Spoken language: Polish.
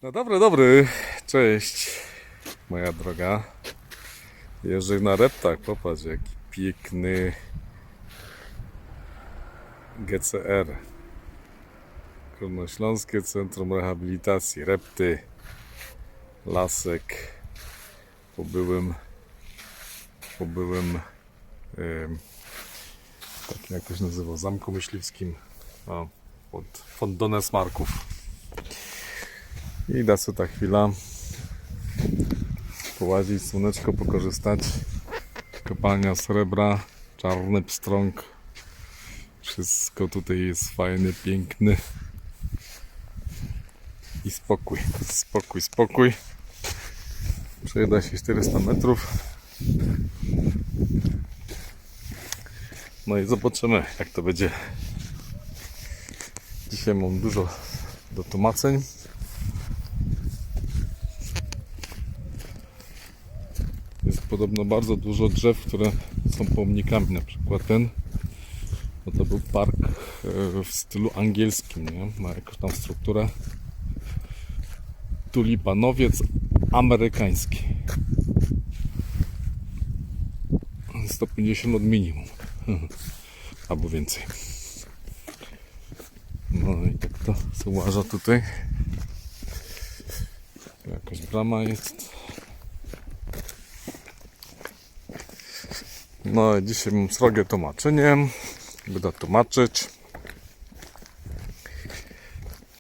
No dobry, cześć moja droga. Jeżdżę na reptach, popatrz jaki piękny GCR. Górnośląskie Centrum Rehabilitacji, repty, lasek. Pobyłem takim jak to się nazywa, Zamku Myśliwskim, pod Fondone Smarków. I da sobie ta chwila połazić, słoneczko pokorzystać. Kopalnia srebra, czarny pstrąg. Wszystko tutaj jest fajne, piękne. I spokój. Przejdę się 400 metrów. No i zobaczymy, jak to będzie. Dzisiaj mam dużo do tłumaczeń. Jest podobno bardzo dużo drzew, które są pomnikami. Na przykład ten, bo to był park w stylu angielskim, nie? Ma jakąś tam strukturę. Tulipanowiec amerykański. 150 od minimum. Albo więcej. No i tak to się uważa tutaj. Jakaś brama jest. No i dzisiaj mam srogie tłumaczenie. Będę tłumaczyć.